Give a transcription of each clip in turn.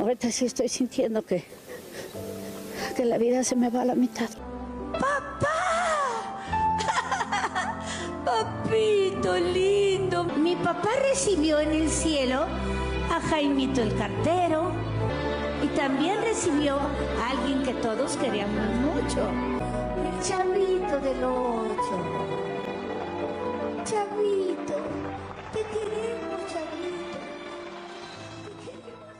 Ahorita sí estoy sintiendo que la vida se me va a la mitad. Papito lindo. Mi papá recibió en el cielo a Jaimito el cartero y también recibió a alguien que todos queríamos mucho. El Chavito del 8. Chavito, te queremos, Chavito. Te queremos.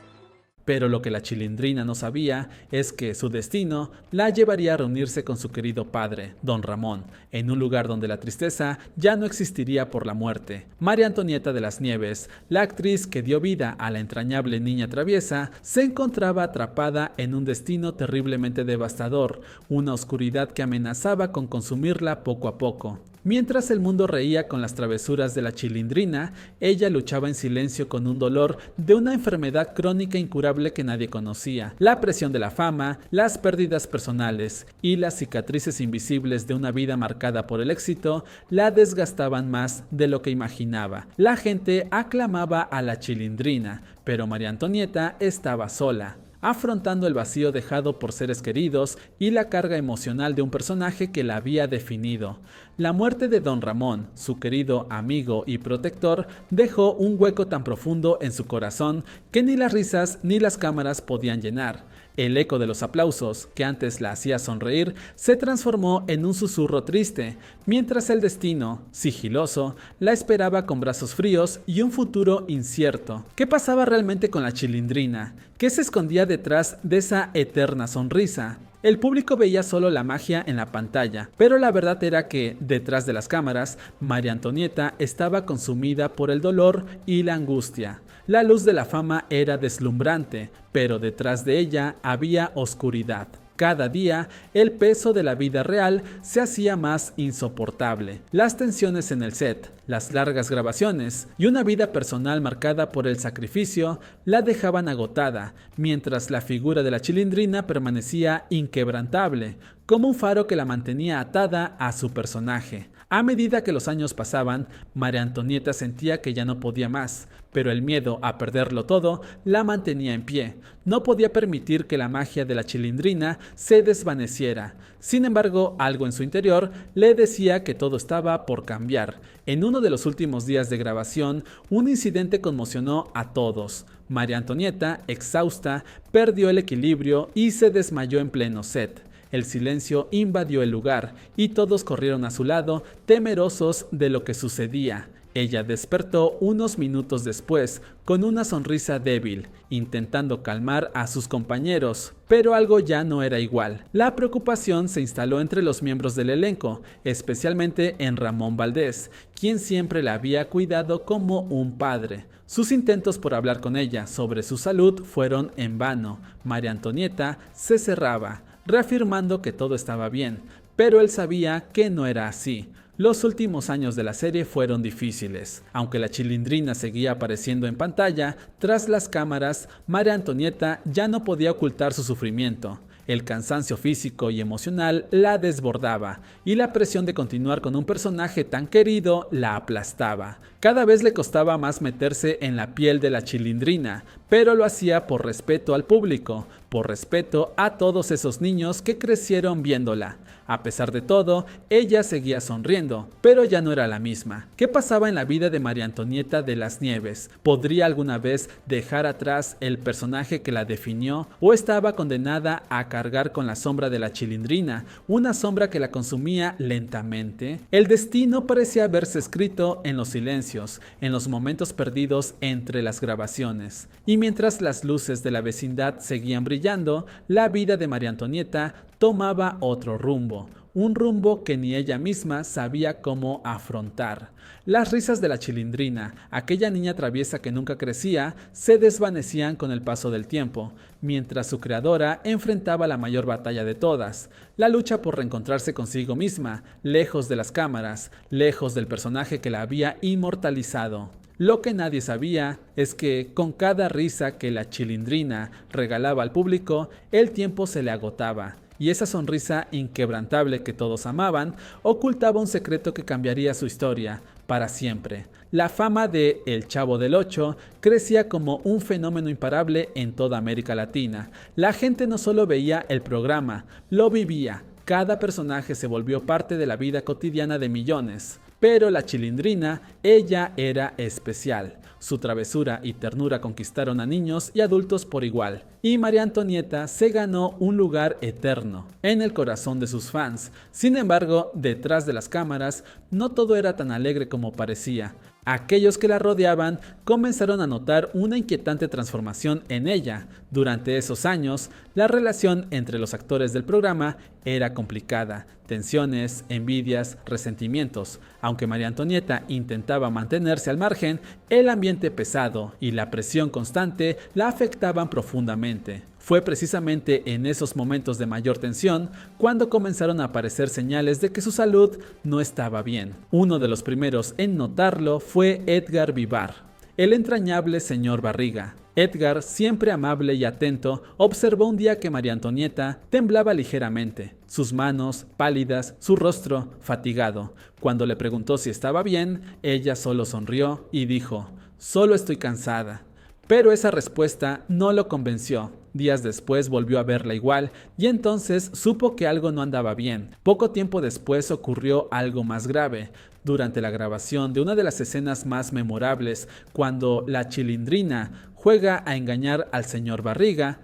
Pero lo que la Chilindrina no sabía es que su destino la llevaría a reunirse con su querido padre, don Ramón, en un lugar donde la tristeza ya no existiría por la muerte. María Antonieta de las Nieves, la actriz que dio vida a la entrañable niña traviesa, se encontraba atrapada en un destino terriblemente devastador, una oscuridad que amenazaba con consumirla poco a poco. Mientras el mundo reía con las travesuras de la Chilindrina, ella luchaba en silencio con un dolor de una enfermedad crónica incurable que nadie conocía. La presión de la fama, las pérdidas personales y las cicatrices invisibles de una vida marcada por el éxito la desgastaban más de lo que imaginaba. La gente aclamaba a la Chilindrina, pero María Antonieta estaba sola, afrontando el vacío dejado por seres queridos y la carga emocional de un personaje que la había definido. La muerte de don Ramón, su querido amigo y protector, dejó un hueco tan profundo en su corazón que ni las risas ni las cámaras podían llenar. El eco de los aplausos, que antes la hacía sonreír, se transformó en un susurro triste, mientras el destino, sigiloso, la esperaba con brazos fríos y un futuro incierto. ¿Qué pasaba realmente con la Chilindrina? ¿Qué se escondía detrás de esa eterna sonrisa? El público veía solo la magia en la pantalla, pero la verdad era que, detrás de las cámaras, María Antonieta estaba consumida por el dolor y la angustia. La luz de la fama era deslumbrante, pero detrás de ella había oscuridad. Cada día, el peso de la vida real se hacía más insoportable. Las tensiones en el set, las largas grabaciones y una vida personal marcada por el sacrificio la dejaban agotada, mientras la figura de la Chilindrina permanecía inquebrantable, como un faro que la mantenía atada a su personaje. A medida que los años pasaban, María Antonieta sentía que ya no podía más, pero el miedo a perderlo todo la mantenía en pie. No podía permitir que la magia de la Chilindrina se desvaneciera. Sin embargo, algo en su interior le decía que todo estaba por cambiar. En uno de los últimos días de grabación, un incidente conmocionó a todos. María Antonieta, exhausta, perdió el equilibrio y se desmayó en pleno set. El silencio invadió el lugar y todos corrieron a su lado, temerosos de lo que sucedía. Ella despertó unos minutos después, con una sonrisa débil, intentando calmar a sus compañeros, pero algo ya no era igual. La preocupación se instaló entre los miembros del elenco, especialmente en Ramón Valdés, quien siempre la había cuidado como un padre. Sus intentos por hablar con ella sobre su salud fueron en vano. María Antonieta se cerraba, reafirmando que todo estaba bien, pero él sabía que no era así. Los últimos años de la serie fueron difíciles. Aunque la Chilindrina seguía apareciendo en pantalla, tras las cámaras, María Antonieta ya no podía ocultar su sufrimiento. El cansancio físico y emocional la desbordaba, y la presión de continuar con un personaje tan querido la aplastaba. Cada vez le costaba más meterse en la piel de la Chilindrina, pero lo hacía por respeto al público, por respeto a todos esos niños que crecieron viéndola. A pesar de todo, ella seguía sonriendo, pero ya no era la misma. ¿Qué pasaba en la vida de María Antonieta de las Nieves? ¿Podría alguna vez dejar atrás el personaje que la definió? ¿O estaba condenada a cargar con la sombra de la Chilindrina, una sombra que la consumía lentamente? El destino parecía haberse escrito en los silencios, en los momentos perdidos entre las grabaciones. Y mientras las luces de la vecindad seguían brillando, la vida de María Antonieta tomaba otro rumbo, un rumbo que ni ella misma sabía cómo afrontar. Las risas de la Chilindrina, aquella niña traviesa que nunca crecía, se desvanecían con el paso del tiempo, mientras su creadora enfrentaba la mayor batalla de todas, la lucha por reencontrarse consigo misma, lejos de las cámaras, lejos del personaje que la había inmortalizado. Lo que nadie sabía es que con cada risa que la Chilindrina regalaba al público, el tiempo se le agotaba. Y esa sonrisa inquebrantable que todos amaban ocultaba un secreto que cambiaría su historia. para siempre. La fama de El Chavo del Ocho crecía como un fenómeno imparable en toda América Latina. La gente no solo veía el programa, lo vivía. Cada personaje se volvió parte de la vida cotidiana de millones. Pero la Chilindrina, ella era especial. Su travesura y ternura conquistaron a niños y adultos por igual. Y María Antonieta se ganó un lugar eterno en el corazón de sus fans. Sin embargo, detrás de las cámaras, no todo era tan alegre como parecía. Aquellos que la rodeaban comenzaron a notar una inquietante transformación en ella. Durante esos años, la relación entre los actores del programa era complicada. Tensiones, envidias, resentimientos. Aunque María Antonieta intentaba mantenerse al margen, el ambiente pesado y la presión constante la afectaban profundamente. Fue precisamente en esos momentos de mayor tensión cuando comenzaron a aparecer señales de que su salud no estaba bien. Uno de los primeros en notarlo fue Edgar Vivar, el entrañable señor Barriga. Edgar, siempre amable y atento, observó un día que María Antonieta temblaba ligeramente, sus manos pálidas, su rostro fatigado. Cuando le preguntó si estaba bien, ella solo sonrió y dijo: «Solo estoy cansada». Pero esa respuesta no lo convenció. Días después volvió a verla igual y entonces supo que algo no andaba bien. Poco tiempo después ocurrió algo más grave. Durante la grabación de una de las escenas más memorables, cuando la Chilindrina juega a engañar al señor Barriga,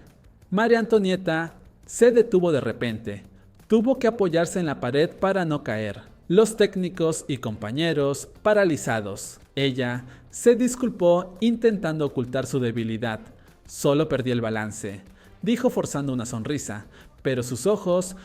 María Antonieta se detuvo de repente. Tuvo que apoyarse en la pared para no caer. Los técnicos y compañeros paralizados. Ella se disculpó intentando ocultar su debilidad. «Solo perdí el balance», dijo forzando una sonrisa, pero sus ojos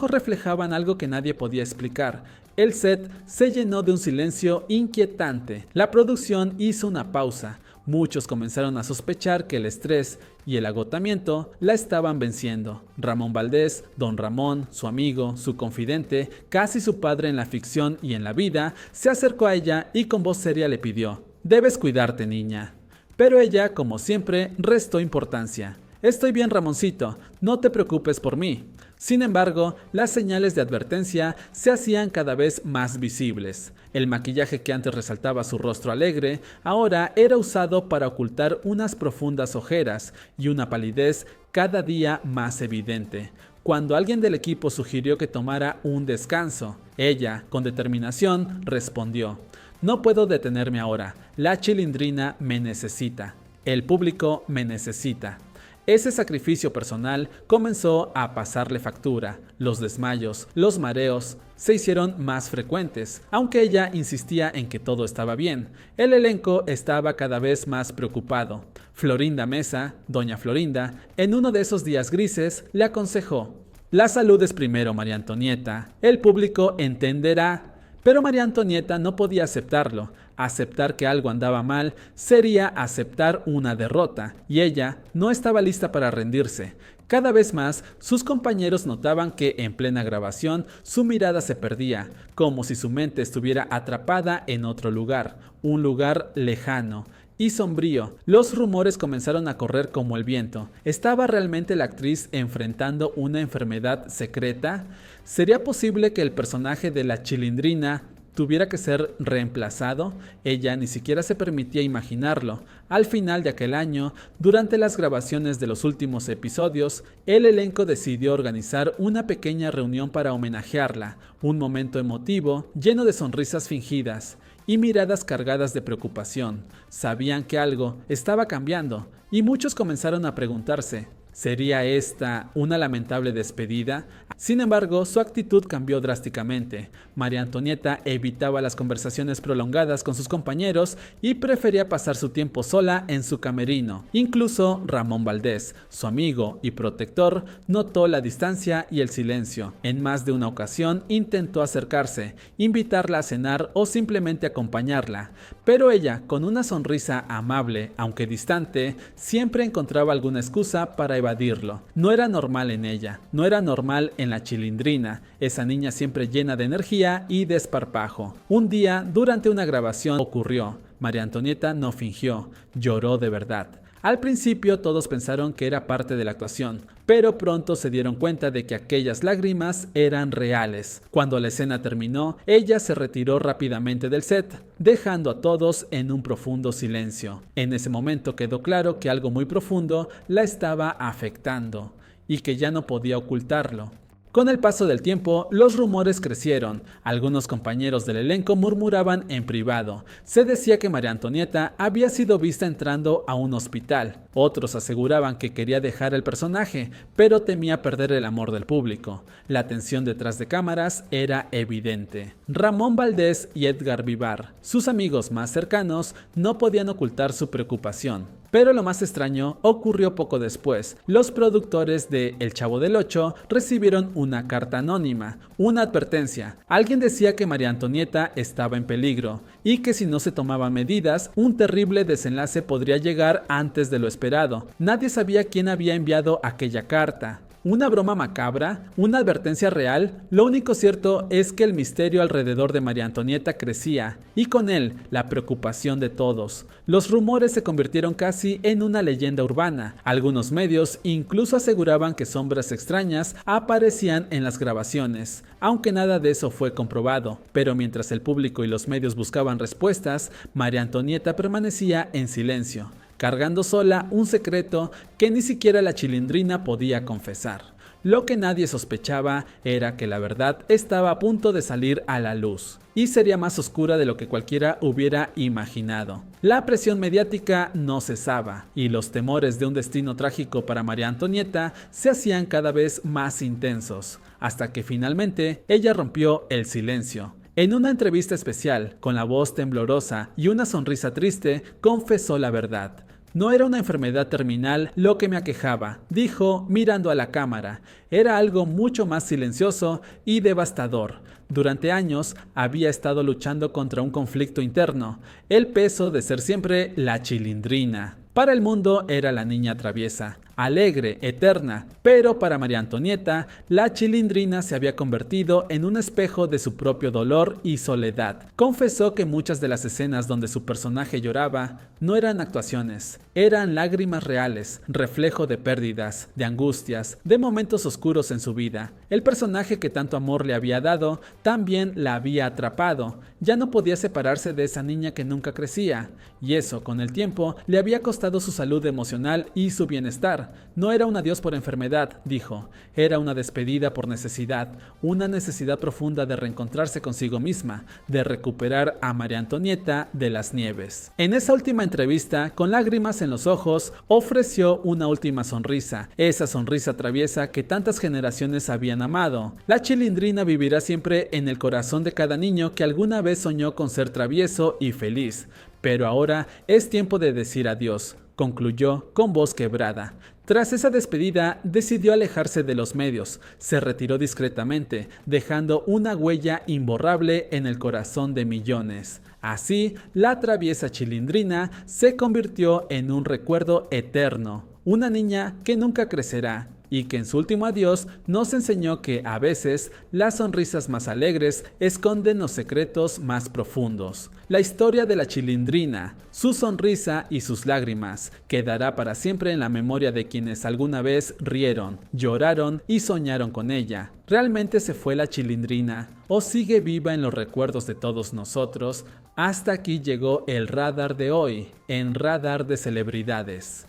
reflejaban algo que nadie podía explicar. El set se llenó de un silencio inquietante. La producción hizo una pausa. Muchos comenzaron a sospechar que el estrés y el agotamiento la estaban venciendo. Ramón Valdés, Don Ramón, su amigo, su confidente, casi su padre en la ficción y en la vida, se acercó a ella y con voz seria le pidió: «Debes cuidarte, niña». Pero ella, como siempre, restó importancia. «Estoy bien, Ramoncito, no te preocupes por mí». Sin embargo, las señales de advertencia se hacían cada vez más visibles. El maquillaje que antes resaltaba su rostro alegre, ahora era usado para ocultar unas profundas ojeras y una palidez cada día más evidente. Cuando alguien del equipo sugirió que tomara un descanso, ella, con determinación, respondió: «No puedo detenerme ahora, la Chilindrina me necesita, el público me necesita». Ese sacrificio personal comenzó a pasarle factura. Los desmayos, los mareos se hicieron más frecuentes, aunque ella insistía en que todo estaba bien. El elenco estaba cada vez más preocupado. Florinda Mesa, doña Florinda, en uno de esos días grises, le aconsejó: «La salud es primero, María Antonieta. El público entenderá». Pero María Antonieta no podía aceptarlo. Aceptar que algo andaba mal sería aceptar una derrota, y ella no estaba lista para rendirse. Cada vez más, sus compañeros notaban que en plena grabación su mirada se perdía, como si su mente estuviera atrapada en otro lugar, un lugar lejano y sombrío. Los rumores comenzaron a correr como el viento. ¿Estaba realmente la actriz enfrentando una enfermedad secreta? ¿Sería posible que el personaje de la Chilindrina tuviera que ser reemplazado? Ella ni siquiera se permitía imaginarlo. Al final de aquel año, durante las grabaciones de los últimos episodios, el elenco decidió organizar una pequeña reunión para homenajearla, un momento emotivo, lleno de sonrisas fingidas y miradas cargadas de preocupación. Sabían que algo estaba cambiando y muchos comenzaron a preguntarse: ¿sería esta una lamentable despedida? Sin embargo, su actitud cambió drásticamente. María Antonieta evitaba las conversaciones prolongadas con sus compañeros y prefería pasar su tiempo sola en su camerino. Incluso Ramón Valdés, su amigo y protector, notó la distancia y el silencio. En más de una ocasión intentó acercarse, invitarla a cenar o simplemente acompañarla, pero ella, con una sonrisa amable, aunque distante, siempre encontraba alguna excusa para evadirlo. No era normal en ella, no era normal en la Chilindrina, esa niña siempre llena de energía y desparpajo. Un día, durante una grabación, ocurrió. María Antonieta no fingió, lloró de verdad. Al principio todos pensaron que era parte de la actuación, pero pronto se dieron cuenta de que aquellas lágrimas eran reales. Cuando la escena terminó, ella se retiró rápidamente del set, dejando a todos en un profundo silencio. En ese momento quedó claro que algo muy profundo la estaba afectando y que ya no podía ocultarlo. Con el paso del tiempo, los rumores crecieron. Algunos compañeros del elenco murmuraban en privado. Se decía que María Antonieta había sido vista entrando a un hospital. Otros aseguraban que quería dejar el personaje, pero temía perder el amor del público. La tensión detrás de cámaras era evidente. Ramón Valdés y Edgar Vivar, sus amigos más cercanos, no podían ocultar su preocupación. Pero lo más extraño ocurrió poco después. Los productores de El Chavo del Ocho recibieron una carta anónima, una advertencia. Alguien decía que María Antonieta estaba en peligro y que si no se tomaban medidas, un terrible desenlace podría llegar antes de lo esperado. Nadie sabía quién había enviado aquella carta. ¿Una broma macabra? ¿Una advertencia real? Lo único cierto es que el misterio alrededor de María Antonieta crecía, y con él la preocupación de todos. Los rumores se convirtieron casi en una leyenda urbana. Algunos medios incluso aseguraban que sombras extrañas aparecían en las grabaciones, aunque nada de eso fue comprobado. Pero mientras el público y los medios buscaban respuestas, María Antonieta permanecía en silencio, cargando sola un secreto que ni siquiera la Chilindrina podía confesar. Lo que nadie sospechaba era que la verdad estaba a punto de salir a la luz, y sería más oscura de lo que cualquiera hubiera imaginado. La presión mediática no cesaba, y los temores de un destino trágico para María Antonieta se hacían cada vez más intensos, hasta que finalmente ella rompió el silencio. En una entrevista especial, con la voz temblorosa y una sonrisa triste, confesó la verdad. No era una enfermedad terminal lo que me aquejaba, dijo mirando a la cámara. Era algo mucho más silencioso y devastador. Durante años había estado luchando contra un conflicto interno, el peso de ser siempre la Chilindrina. Para el mundo era la niña traviesa, alegre, eterna, pero para María Antonieta, la Chilindrina se había convertido en un espejo de su propio dolor y soledad. Confesó que muchas de las escenas donde su personaje lloraba no eran actuaciones, eran lágrimas reales, reflejo de pérdidas, de angustias, de momentos oscuros en su vida. El personaje que tanto amor le había dado también la había atrapado. Ya no podía separarse de esa niña que nunca crecía, y eso, con el tiempo, le había costado su salud emocional y su bienestar. No era un adiós por enfermedad, dijo, era una despedida por necesidad, una necesidad profunda de reencontrarse consigo misma, de recuperar a María Antonieta de las Nieves. En esa última entrevista, con lágrimas en los ojos, ofreció una última sonrisa, esa sonrisa traviesa que tantas generaciones habían amado. La Chilindrina vivirá siempre en el corazón de cada niño que alguna vez soñó con ser travieso y feliz, pero ahora es tiempo de decir adiós, concluyó con voz quebrada. Tras esa despedida, decidió alejarse de los medios. Se retiró discretamente, dejando una huella imborrable en el corazón de millones. Así, la traviesa Chilindrina se convirtió en un recuerdo eterno, una niña que nunca crecerá, y que en su último adiós nos enseñó que a veces las sonrisas más alegres esconden los secretos más profundos. La historia de la Chilindrina, su sonrisa y sus lágrimas, quedará para siempre en la memoria de quienes alguna vez rieron, lloraron y soñaron con ella. ¿Realmente se fue la Chilindrina o sigue viva en los recuerdos de todos nosotros? Hasta aquí llegó el radar de hoy, en Radar de Celebridades.